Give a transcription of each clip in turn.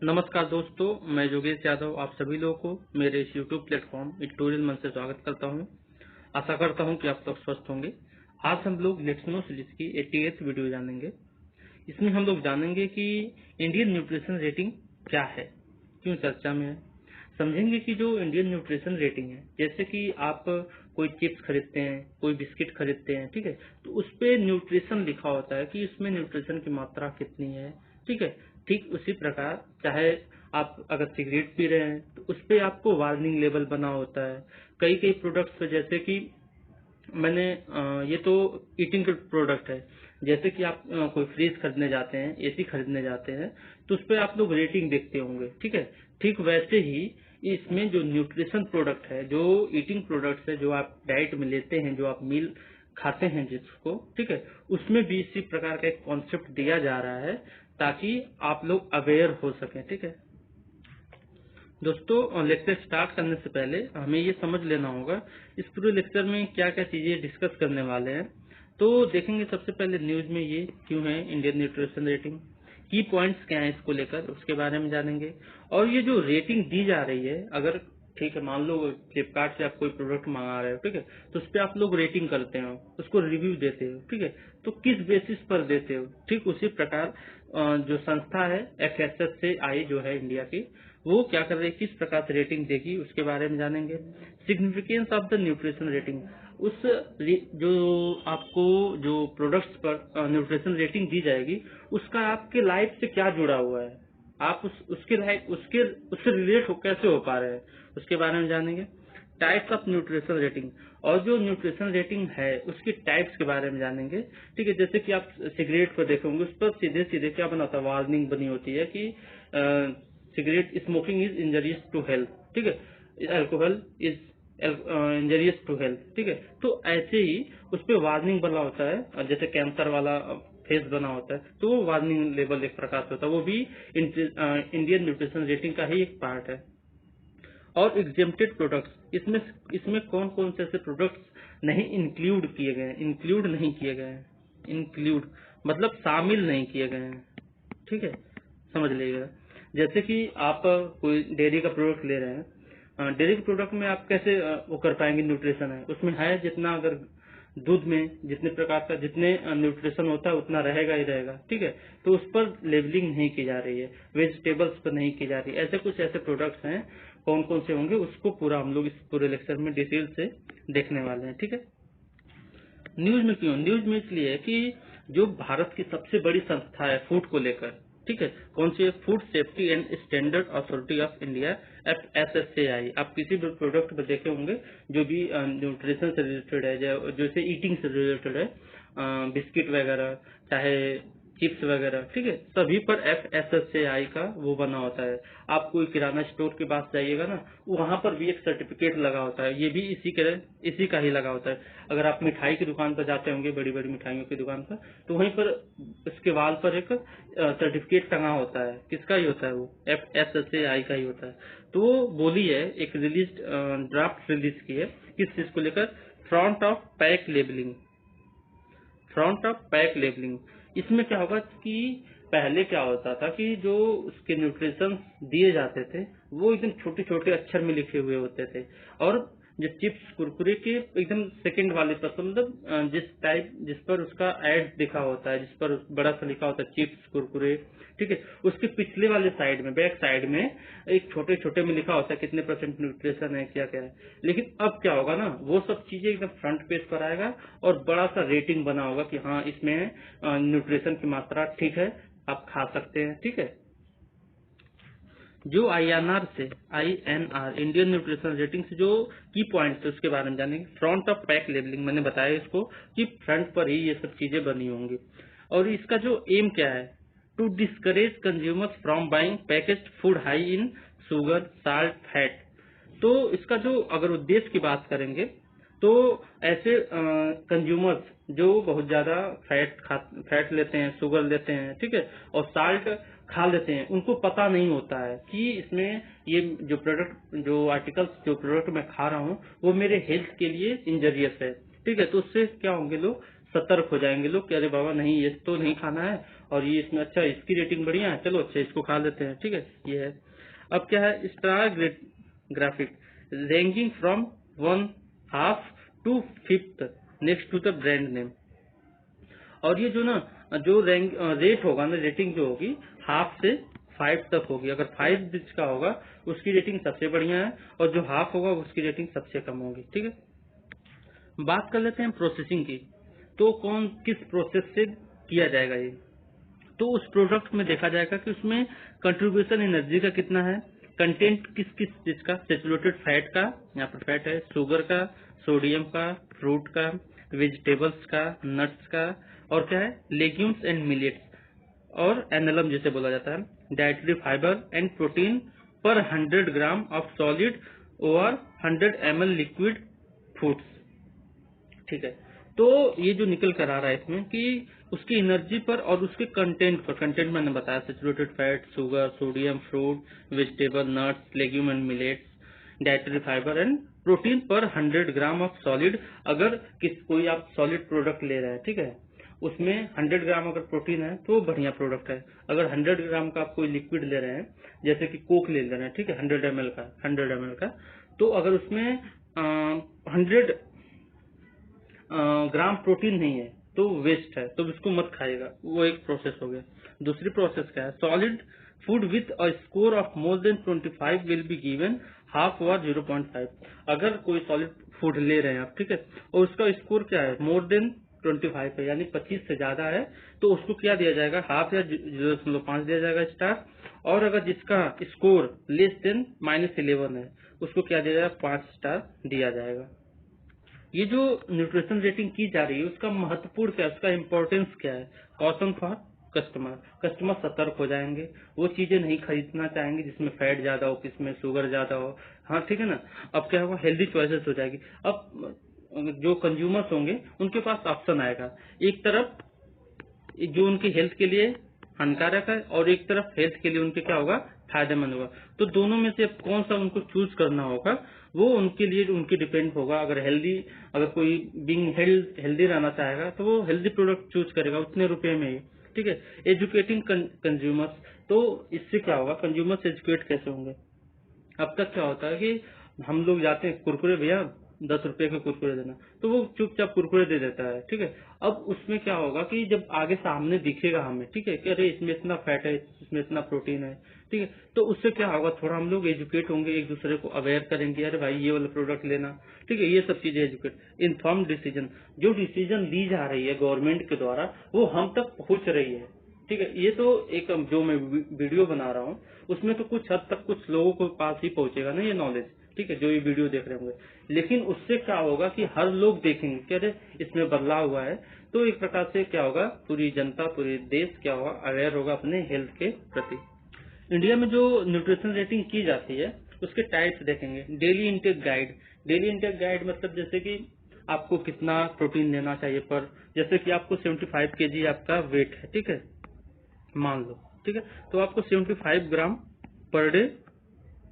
नमस्कार दोस्तों, मैं योगेश यादव आप सभी लोगों को मेरे इस YouTube प्लेटफॉर्म एडिटोरियल मन से स्वागत करता हूं। आशा करता हूं कि आप लोग स्वस्थ होंगे। आज हम लोग लेक्सनो सीरीज की 88th वीडियो जानेंगे। इसमें हम लोग जानेंगे कि इंडियन न्यूट्रिशन रेटिंग क्या है, क्यों चर्चा में है। समझेंगे कि जो इंडियन न्यूट्रिशन रेटिंग है, जैसे कि आप कोई चिप्स खरीदते हैं, कोई बिस्किट खरीदते हैं, ठीक है, तो उस पे न्यूट्रिशन लिखा होता है कि इसमें न्यूट्रिशन की मात्रा कितनी है, ठीक है। ठीक उसी प्रकार चाहे आप अगर सिगरेट पी रहे हैं तो उस पे आपको वार्निंग लेवल बना होता है। कई कई प्रोडक्ट्स पे, जैसे कि मैंने ये तो ईटिंग प्रोडक्ट है, जैसे कि आप कोई फ्रिज खरीदने जाते हैं, एसी खरीदने जाते हैं, तो उस पर आप लोग रेटिंग देखते होंगे, ठीक है। ठीक वैसे ही इसमें जो न्यूट्रिशन प्रोडक्ट है, जो ईटिंग प्रोडक्ट्स है, जो आप डाइट में लेते हैं, जो आप मील खाते हैं जिसको, ठीक है, उसमें भी इसी प्रकार का एक कॉन्सेप्ट दिया जा रहा है ताकि आप लोग अवेयर हो सकें, ठीक है। दोस्तों, लेक्चर स्टार्ट करने से पहले हमें ये समझ लेना होगा इस पूरे लेक्चर में क्या क्या चीजें डिस्कस करने वाले हैं। तो देखेंगे सबसे पहले न्यूज में ये क्यों है इंडियन न्यूट्रिशन रेटिंग, की पॉइंट्स क्या है इसको लेकर, उसके बारे में जानेंगे। और ये जो रेटिंग दी जा रही है, अगर ठीक है मान लो फ्लिपकार्ट से आप कोई प्रोडक्ट मंगा रहे हो, ठीक है, तो उस पर आप लोग रेटिंग करते हो, उसको रिव्यू देते हो, ठीक है, तो किस बेसिस पर देते हो। ठीक उसी प्रकार जो संस्था है FSS से आई जो है इंडिया की, वो क्या कर रही है, किस प्रकार से रेटिंग देगी, उसके बारे में जानेंगे। Significance of the nutrition rating, उस जो आपको जो प्रोडक्ट्स पर न्यूट्रिशन रेटिंग दी जाएगी, उसका आपके लाइफ से क्या जुड़ा हुआ है, आप उसके लाइफ उससे रिलेट कैसे हो पा रहे हैं, उसके बारे में जानेंगे। टाइप्स ऑफ न्यूट्रिशन रेटिंग, और जो न्यूट्रिशन रेटिंग है उसकी टाइप्स के बारे में जानेंगे, ठीक है। जैसे कि आप सिगरेट पर देखेंगे, उस पर सीधे सीधे क्या बना होता है, वार्निंग बनी होती है कि cigarette smoking is injurious to health, ठीक है, alcohol is injurious to health, ठीक है। तो ऐसे ही उस पर वार्निंग बना होता है, और जैसे कैंसर वाला फेस बना होता है, तो वो वार्निंग लेवल एक प्रकार से होता है, वो भी इंडियन न्यूट्रिशन रेटिंग का ही एक पार्ट है। और एग्जेम्प्टेड प्रोडक्ट्स, इसमें इसमें कौन कौन से ऐसे प्रोडक्ट्स नहीं इंक्लूड किए गए हैं, इंक्लूड नहीं किए गए हैं, इंक्लूड मतलब शामिल नहीं किए गए हैं, ठीक है, समझ लीजिएगा। जैसे कि आप कोई डेयरी का प्रोडक्ट ले रहे हैं, डेयरी के प्रोडक्ट में आप कैसे वो कर पाएंगे, न्यूट्रिशन है उसमें है, जितना अगर दूध में जितने प्रकार का जितने न्यूट्रिशन होता है उतना रहेगा ही रहेगा, ठीक है, तो उस पर लेबलिंग नहीं की जा रही है, वेजिटेबल्स पर नहीं की जा रही है। ऐसे कुछ ऐसे प्रोडक्ट्स हैं, कौन कौन से होंगे उसको पूरा हम लोग इस पूरे लेक्चर में डिटेल से देखने वाले हैं, ठीक है। न्यूज में क्यों, न्यूज में इसलिए है कि जो भारत की सबसे बड़ी संस्था है फूड को लेकर, ठीक है, कौन सी है, food safety and standard authority of India, FSSAI। आप किसी भी प्रोडक्ट में देखे होंगे जो भी न्यूट्रिशन से रिलेटेड है, जैसे ईटिंग से रिलेटेड है, बिस्किट वगैरह, चाहे चिप्स वगैरह, ठीक है, सभी पर FSSAI का वो बना होता है। आप कोई किराना स्टोर के पास जाइएगा ना, वहां पर भी एक सर्टिफिकेट लगा होता है, ये भी इसी का ही लगा होता है। अगर आप मिठाई की दुकान पर जाते होंगे, बड़ी बड़ी मिठाइयों की दुकान पर, तो वहीं पर उसके वाल पर एक सर्टिफिकेट टंगा होता है, किसका ही होता है, वो FSSAI का ही होता है। तो वो बोली है, एक रिलीज ड्राफ्ट रिलीज की है, किस चीज को लेकर, front of pack labelling, front of pack labelling. इसमें क्या होगा कि पहले क्या होता था कि जो उसके न्यूट्रिशन दिए जाते थे वो एकदम छोटे छोटे अक्षर में लिखे हुए होते थे, और जो चिप्स कुरकुरे के एकदम सेकंड वाले पर, तो मतलब जिस पर उसका एड लिखा होता है, जिस पर बड़ा सा लिखा होता है चिप्स कुरकुरे, ठीक है, उसके पिछले वाले साइड में, बैक साइड में एक छोटे छोटे में लिखा होता है कितने % न्यूट्रिशन है, क्या क्या है। लेकिन अब क्या होगा ना, वो सब चीजें एकदम फ्रंट पेज पर आएगा और बड़ा सा रेटिंग बना होगा कि हाँ इसमें न्यूट्रिशन की मात्रा ठीक है, आप खा सकते हैं, ठीक है। जो INR इंडियन न्यूट्रिशन रेटिंग से जो की पॉइंट्स है उसके बारे में जानेंगे। फ्रंट ऑफ पैक लेबलिंग, मैंने बताया इसको कि फ्रंट पर ही ये सब चीजें बनी होंगी। और इसका जो एम क्या है, to discourage consumers from buying packaged food high in sugar, salt, fat. तो इसका जो अगर उद्देश्य की बात करेंगे, तो ऐसे कंज्यूमर्स जो बहुत ज्यादा फैट लेते हैं, शुगर लेते हैं, ठीक है, और साल्ट खा लेते हैं, उनको पता नहीं होता है कि इसमें ये जो प्रोडक्ट, जो आर्टिकल्स, जो प्रोडक्ट मैं खा रहा हूँ वो मेरे हेल्थ के लिए इंजरियस है, ठीक है। तो उससे क्या होंगे, लोग सतर्क हो जाएंगे लोग कि अरे बाबा नहीं, ये तो नहीं खाना है, और ये इसमें अच्छा, इसकी रेटिंग बढ़िया है, चलो अच्छा इसको खा लेते हैं, ठीक है, ये है। अब क्या है, star graphic ranking from 1/2 to 5th next to the brand name. और ये जो ना जो रेट होगा ना, रेटिंग जो होगी हाफ से 5 तक होगी। अगर 5 बीच का होगा उसकी रेटिंग सबसे बढ़िया है, और जो हाफ होगा उसकी रेटिंग सबसे कम होगी, ठीक है। बात कर लेते हैं प्रोसेसिंग की, तो कौन किस प्रोसेस से किया जाएगा ये। तो उस प्रोडक्ट में देखा जाएगा कि उसमें कंट्रीब्यूशन एनर्जी का कितना है, कंटेंट किस किस चीज का, सेचुरेटेड फैट का, यहाँ पर फैट है, शुगर का, सोडियम का, फ्रूट का, वेजिटेबल्स का, नट्स का, और क्या है, लेग्यूम्स एंड मिलेट्स, और एनएलएम जिसे बोला जाता है, डाइटरी फाइबर एंड प्रोटीन पर 100 ग्राम ऑफ सॉलिड और 100 ml लिक्विड फूड्स, ठीक है। तो ये जो निकल कर आ रहा है इसमें कि उसकी एनर्जी पर और उसके कंटेंट पर, कंटेंट मैंने बताया saturated fat, sugar, sodium, fruit, vegetable, nuts, legume and millets, dietary fibre and protein पर 100 ग्राम ऑफ सॉलिड। अगर कोई आप सॉलिड प्रोडक्ट ले रहे हैं, ठीक है, उसमें 100 ग्राम अगर प्रोटीन है तो बढ़िया प्रोडक्ट है। अगर 100 ग्राम का आप कोई लिक्विड ले रहे हैं, जैसे कि कोक ले रहे हैं, ठीक है, 100 ml का, तो अगर उसमें 100 ग्राम प्रोटीन नहीं है तो वेस्ट है, तो उसको मत खाएगा, वो एक प्रोसेस हो गया। दूसरी प्रोसेस क्या है, solid food with a score of more than 25 will be given half और 0.5। अगर कोई सॉलिड फूड ले रहे हैं आप, ठीक है, और उसका स्कोर क्या है, मोर देन 25 है, यानी 25 से ज्यादा है, तो उसको क्या दिया जाएगा, हाफ या 0.5 दिया जाएगा स्टार। और अगर जिसका स्कोर लेस देन -11 है, उसको क्या दिया जाएगा, 5 स्टार दिया जाएगा। ये जो न्यूट्रिशन रेटिंग की जा रही है उसका महत्वपूर्ण क्या है, उसका इम्पोर्टेंस क्या है, कॉशन फॉर कस्टमर। कस्टमर सतर्क हो जाएंगे, वो चीजें नहीं खरीदना चाहेंगे जिसमें फैट ज्यादा हो, किसमें शुगर ज्यादा हो, हाँ ठीक है ना। अब क्या होगा, हेल्दी चॉइसेस हो जाएगी। अब जो कंज्यूमर्स होंगे उनके पास ऑप्शन आएगा, एक तरफ जो उनकी हेल्थ के लिए हानिकारक है और एक तरफ हेल्थ के लिए उनके क्या होगा, फायदेमंद होगा। तो दोनों में से अब कौन सा उनको चूज करना होगा, वो उनके लिए उनके डिपेंड होगा। अगर कोई बीइंग हेल्दी रहना चाहेगा तो वो हेल्दी प्रोडक्ट चूज करेगा उतने रुपए में ही, ठीक है। एजुकेटिंग कंज्यूमर्स, तो इससे क्या होगा, कंज्यूमर्स एजुकेट कैसे होंगे। अब तक क्या होता है कि हम लोग जाते हैं, कुरकुरे भैया 10 रुपए के कुरकुरे देना, तो वो चुपचाप कुरकुरे दे देता है, ठीक है। अब उसमें क्या होगा कि जब आगे सामने दिखेगा हमें, ठीक है, कि अरे इसमें इतना फैट है, इसमें इतना प्रोटीन है, ठीक है, तो उससे क्या होगा, थोड़ा हम लोग एजुकेट होंगे, एक दूसरे को अवेयर करेंगे, अरे भाई ये वाला प्रोडक्ट लेना, ठीक है, ये सब चीजें एजुकेट। इन्फॉर्म डिसीजन, जो डिसीजन ली जा रही है गवर्नमेंट के द्वारा वो हम तक पहुंच रही है, ठीक है। ये तो एक जो मैं वीडियो बना रहा हूँ उसमें तो कुछ हद तक कुछ लोगों के पास ही पहुंचेगा ना ये नॉलेज, ठीक है, जो ये वीडियो देख रहे होंगे। लेकिन उससे क्या होगा कि हर लोग देखेंगे कि अरे इसमें बदलाव हुआ है, तो एक प्रकार से क्या होगा, पूरी जनता, पूरी देश क्या होगा, अवेयर होगा अपने हेल्थ के प्रति। इंडिया में जो न्यूट्रिशन रेटिंग की जाती है उसके टाइप्स देखेंगे। Daily intake guide, daily intake guide मतलब जैसे कि आपको कितना प्रोटीन लेना चाहिए पर, जैसे कि आपको 75 kg आपका वेट है, ठीक है, मान लो, ठीक है, तो आपको 75 ग्राम पर डे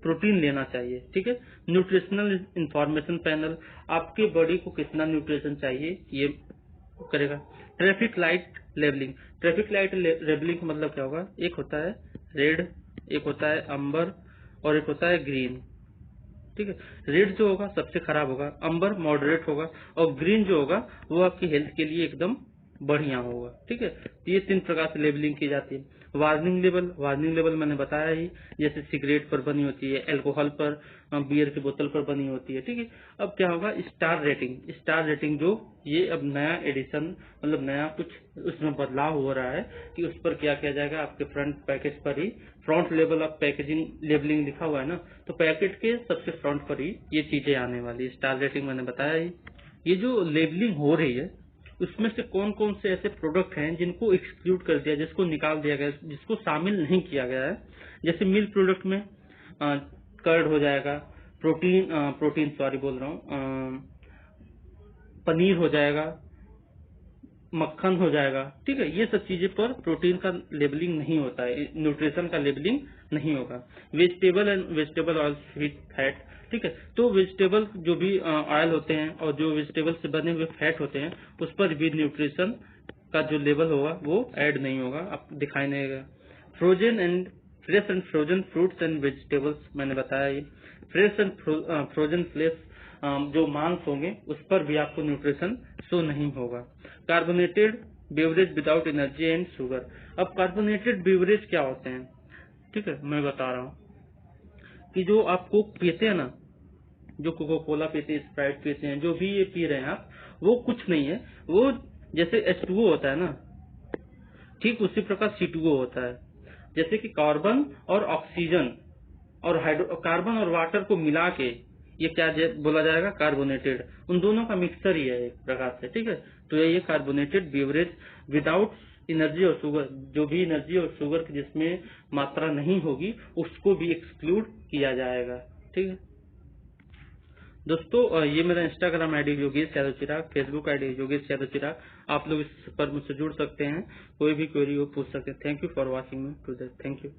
प्रोटीन लेना चाहिए, ठीक है। न्यूट्रिशनल इंफॉर्मेशन पैनल आपके बॉडी को कितना न्यूट्रिशन चाहिए ये करेगा। Traffic light labelling, traffic light labelling का मतलब क्या होगा, एक होता है रेड, एक होता है अंबर, और एक होता है ग्रीन, ठीक है। रेड जो होगा सबसे खराब होगा, अंबर मॉडरेट होगा, और ग्रीन जो होगा वो आपकी हेल्थ के लिए एकदम बढ़िया होगा, ठीक है। ये 3 प्रकार से लेबलिंग की जाती है। वार्निंग लेवल, वार्निंग लेवल मैंने बताया ही, जैसे सिगरेट पर बनी होती है, अल्कोहल पर, बियर की बोतल पर बनी होती है, ठीक है। अब क्या होगा, स्टार रेटिंग, स्टार रेटिंग जो ये अब नया एडिशन, मतलब नया कुछ उसमें बदलाव हो रहा है कि उस पर क्या किया जाएगा, आपके फ्रंट पैकेज पर ही front level of packaging labeling लिखा हुआ है ना, तो पैकेट के सबसे फ्रंट पर ही ये चीजें आने वाली। स्टार रेटिंग मैंने बताया ही। ये जो लेबलिंग हो रही है उसमें से कौन कौन से ऐसे प्रोडक्ट हैं जिनको एक्सक्लूड कर दिया, जिसको निकाल दिया गया, जिसको शामिल नहीं किया गया है। जैसे मिल्क प्रोडक्ट में कर्ड हो जाएगा, प्रोटीन सॉरी बोल रहा हूँ, पनीर हो जाएगा, मक्खन हो जाएगा, ठीक है। ये सब चीजें पर प्रोटीन का लेबलिंग नहीं होता है, न्यूट्रिशन का लेबलिंग नहीं होगा। Vegetable and vegetable oil with fat, ठीक है, तो वेजिटेबल जो भी ऑयल होते हैं और जो वेजिटेबल से बने हुए फैट होते हैं उस पर भी न्यूट्रिशन का जो लेवल होगा वो ऐड नहीं होगा, अब दिखाई नहीं देगा। Frozen and fresh and frozen fruits and vegetables, मैंने बताया ये फ्रेश एंड फ्रोजन फ्लेश जो मांस होंगे उस पर भी आपको न्यूट्रिशन शो नहीं होगा। Carbonated beverage without energy and sugar. अब कार्बोनेटेड बेवरेज क्या होते हैं, ठीक है, मैं बता रहा हूँ कि जो आप कोक पीते हैं ना, जो कोको कोला पीते हैं, स्प्राइट पीते हैं, जो भी ये पी रहे हैं आप, वो कुछ नहीं है, वो जैसे H2O होता है ना, ठीक उसी प्रकार C2O होता है। जैसे कि कार्बन और ऑक्सीजन और कार्बन और वाटर को मिला के ये क्या बोला जाएगा, कार्बोनेटेड। उन दोनों का मिक्सचर ही है एक प्रकार से, ठीक है। तो ये कार्बोनेटेड बेवरेज विदाउट एनर्जी और शुगर, जो भी एनर्जी और शुगर की जिसमें मात्रा नहीं होगी उसको भी एक्सक्लूड किया जाएगा, ठीक है दोस्तों। ये मेरा इंस्टाग्राम आईडी योगेश यादव चिराग, फेसबुक आईडी योगेश यादव चिराग। आप लोग इस पर मुझसे जुड़ सकते हैं, कोई भी क्वेरी हो पूछ सकते हैं। Thank you for watching me today, thank you.